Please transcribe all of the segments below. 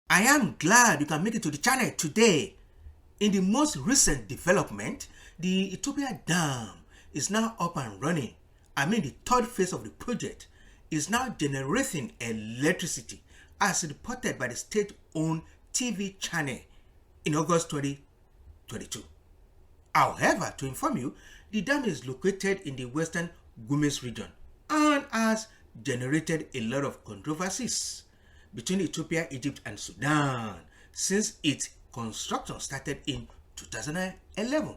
I am glad you can make it to the channel today. In the most recent development, the Ethiopia Dam is now up and running. The third phase of the project is now generating electricity as reported by the state-owned TV channel in August 2022. However, to inform you, the dam is located in the western GUMUZ region and has generated a lot of controversies between Ethiopia, Egypt, and Sudan since its construction started in 2011.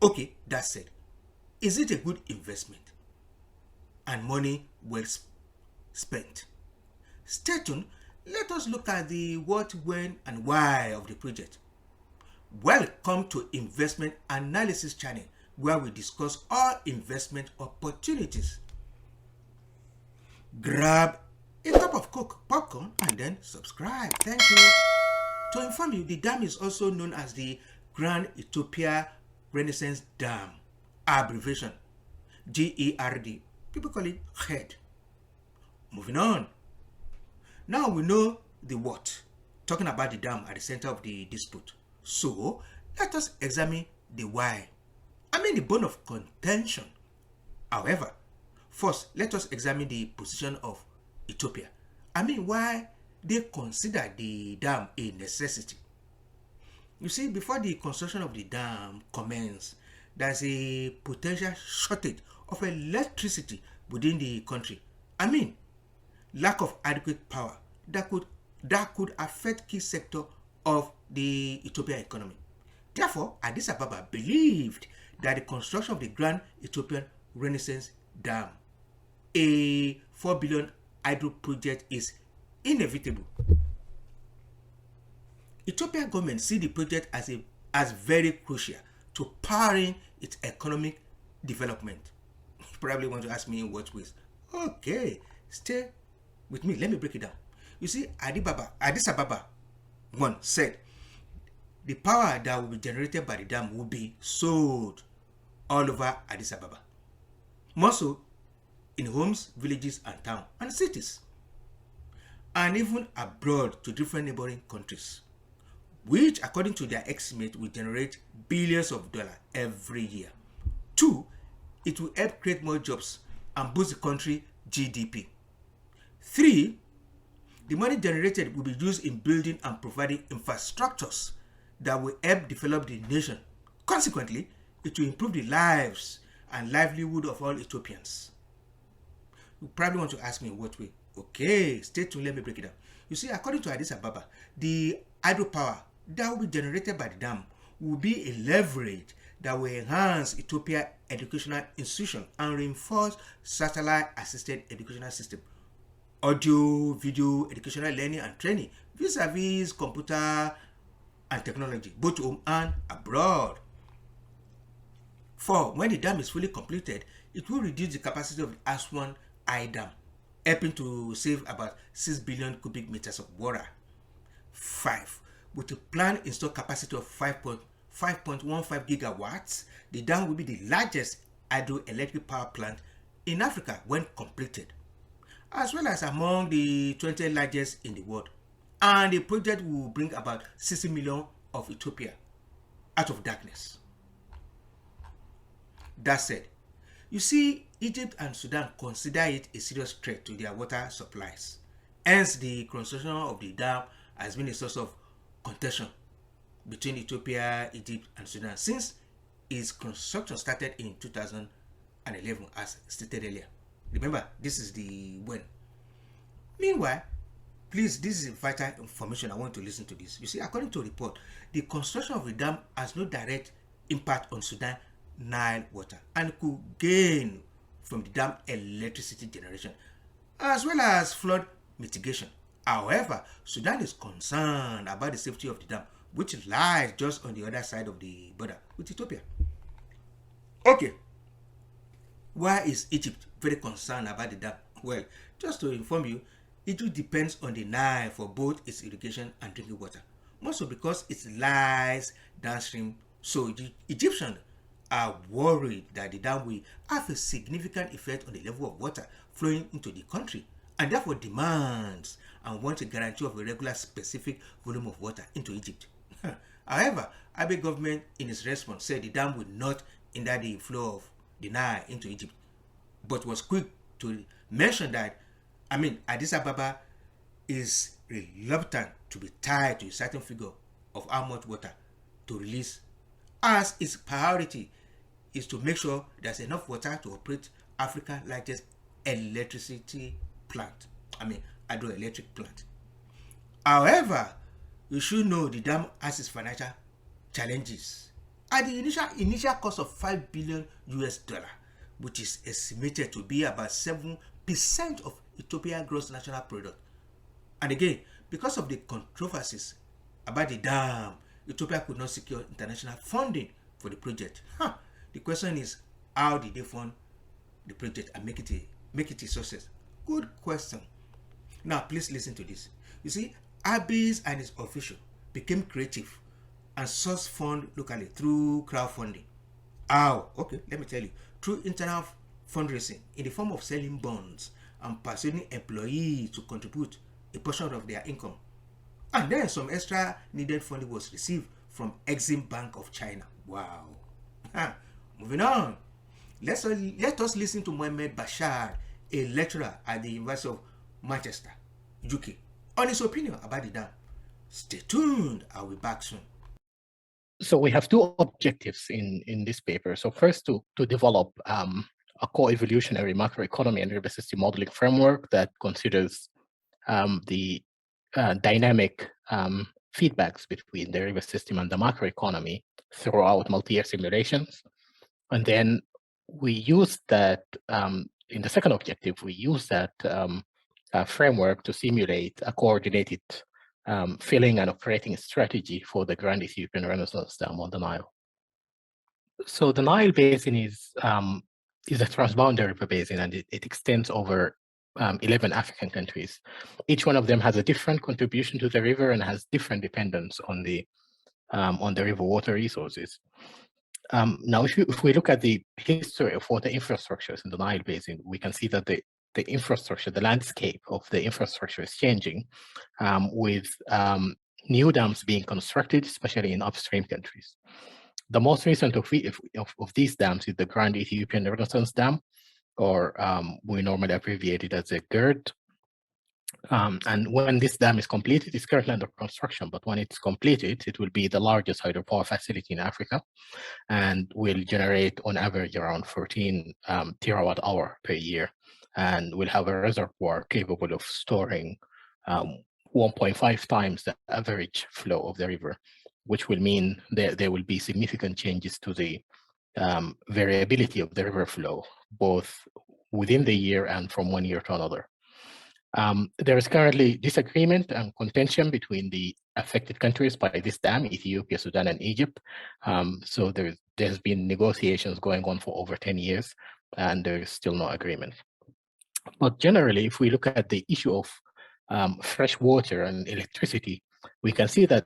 Okay, that said, is it a good investment and money well spent? Stay tuned. Let us look at the what, when, and why of the project. Welcome to Investment Analysis channel, where we discuss all investment opportunities. Grab a cup of Coke, popcorn, and then subscribe. Thank you. To inform you, the dam is also known as the Grand Ethiopia Renaissance Dam, abbreviation GERD. People call it GERD. Moving on. Now we know the what, talking about the dam at the center of the dispute. So let us examine the why. The bone of contention. However, first let us examine the position of Ethiopia. Why they consider the dam a necessity. You see, before the construction of the dam commenced, there's a potential shortage of electricity within the country. Lack of adequate power that could affect key sector of the Ethiopian economy. Therefore, Addis Ababa believed that the construction of the Grand Ethiopian Renaissance Dam, a 4 billion hydro project, is inevitable. Ethiopian government see the project as very crucial to powering its economic development. You probably want to ask me in what ways. Okay, stay with me. Let me break it down. You see, Addis Ababa one said the power that will be generated by the dam will be sold all over Addis Ababa, more so in homes, villages, and towns and cities, and even abroad to different neighboring countries, which according to their estimate will generate billions of dollars every year. 2, it will help create more jobs and boost the country GDP. 3, the money generated will be used in building and providing infrastructures that will help develop the nation. Consequently, it will improve the lives and livelihood of all Ethiopians. You probably want to ask me in what way. Okay, stay tuned, let me break it down. You see, according to Addis Ababa, the hydropower that will be generated by the dam will be a leverage that will enhance Ethiopia's educational institution and reinforce satellite-assisted educational system, audio, video, educational learning and training, vis-a-vis computer and technology, both home and abroad. 4, when the dam is fully completed, it will reduce the capacity of the Aswan I Dam, helping to save about 6 billion cubic meters of water. 5, with a planned installed capacity of 5.15 gigawatts, the dam will be the largest hydroelectric power plant in Africa when completed, as well as among the 20 largest in the world. And the project will bring about 60 million of Ethiopia out of darkness. That said, you see, Egypt and Sudan consider it a serious threat to their water supplies. Hence, the construction of the dam has been a source of contention between Ethiopia, Egypt, and Sudan since its construction started in 2011, as stated earlier. Remember, this is the when. Meanwhile, please, this is vital information. I want to listen to this. You see, according to a report, the construction of the dam has no direct impact on Sudan Nile water and could gain from the dam electricity generation as well as flood mitigation. However, Sudan is concerned about the safety of the dam, which lies just on the other side of the border with Ethiopia. Okay, why is Egypt very concerned about the dam? Well, just to inform you, Egypt depends on the Nile for both its irrigation and drinking water, mostly because it lies downstream. So the Egyptians are worried that the dam will have a significant effect on the level of water flowing into the country, and therefore demands and want a guarantee of a regular specific volume of water into Egypt. However, Abiy government in its response said the dam would not hinder the flow of the Nile into Egypt, but was quick to mention that, Addis Ababa is reluctant to be tied to a certain figure of how much water to release, as its priority is to make sure there's enough water to operate Africa's largest electricity plant, hydroelectric plant. However, you should know the dam has its financial challenges. At the initial cost of $5 billion, which is estimated to be about 7% of Ethiopia's gross national product. And again, because of the controversies about the dam, Ethiopia could not secure international funding for the project. The question is, how did they fund the project and make it a success? Good question. Now, please listen to this. You see, Abiy and his officials became creative and sourced funds locally through crowdfunding. How? Okay, let me tell you. Through internal fundraising in the form of selling bonds and persuading employees to contribute a portion of their income. And then some extra needed funding was received from Exim Bank of China. Wow. Moving on. Let us listen to Mohamed Bashar, a lecturer at the University of Manchester, UK, on his opinion about the dam. Stay tuned. I'll be back soon. So we have two objectives in this paper. So first, to develop a co-evolutionary macroeconomy and river system modeling framework that considers the dynamic feedbacks between the river system and the macroeconomy throughout multi-year simulations. And then we use that, in the second objective, we use that framework to simulate a coordinated filling and operating strategy for the Grand Ethiopian Renaissance Dam on the Nile. So the Nile Basin is a transboundary river basin, and it extends over 11 African countries. Each one of them has a different contribution to the river and has different dependence on the river water resources. Now, if we look at the history of water infrastructures in the Nile Basin, we can see that the infrastructure, the landscape of the infrastructure is changing, with new dams being constructed, especially in upstream countries. The most recent of these dams is the Grand Ethiopian Renaissance Dam, or we normally abbreviate it as a GERD. And when this dam is completed, it's currently under construction, but when it's completed, it will be the largest hydropower facility in Africa and will generate on average around 14 terawatt hour per year, and will have a reservoir capable of storing 1.5 times the average flow of the river, which will mean there will be significant changes to the variability of the river flow, both within the year and from one year to another. There is currently disagreement and contention between the affected countries by this dam, Ethiopia, Sudan, and Egypt. So there's been negotiations going on for over 10 years, and there is still no agreement. But generally, if we look at the issue of fresh water and electricity, we can see that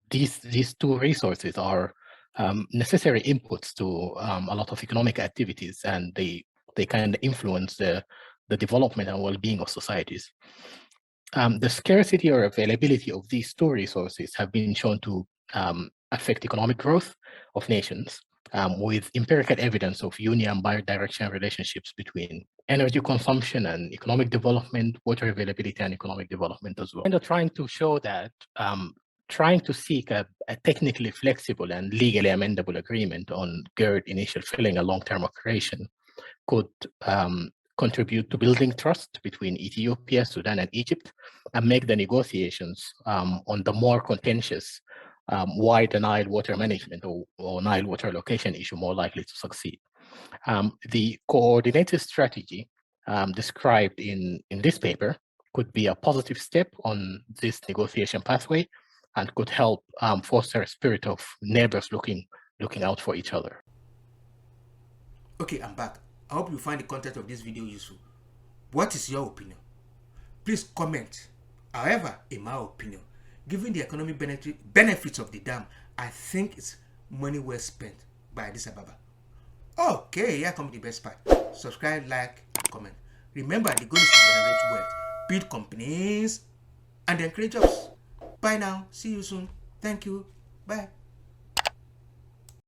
these two resources are necessary inputs to a lot of economic activities, and they kind of influence the development and well-being of societies. The scarcity or availability of these two resources have been shown to affect economic growth of nations, with empirical evidence of union and bidirectional relationships between energy consumption and economic development, water availability and economic development as well. And trying to show that trying to seek a technically flexible and legally amendable agreement on GERD initial filling and long-term operation could contribute to building trust between Ethiopia, Sudan, and Egypt, and make the negotiations on the more contentious wide Nile water management or Nile water allocation issue more likely to succeed. The coordinated strategy described in this paper could be a positive step on this negotiation pathway and could help foster a spirit of neighbors looking out for each other. Okay, I'm back. I hope you find the content of this video useful. What is your opinion? Please comment. However, in my opinion, given the economic benefits of the dam, I think it's money well spent by Addis Ababa. Okay, here comes the best part. Subscribe, like, and comment. Remember, the goal is to generate wealth, build companies, and then create jobs. Bye now. See you soon. Thank you. Bye.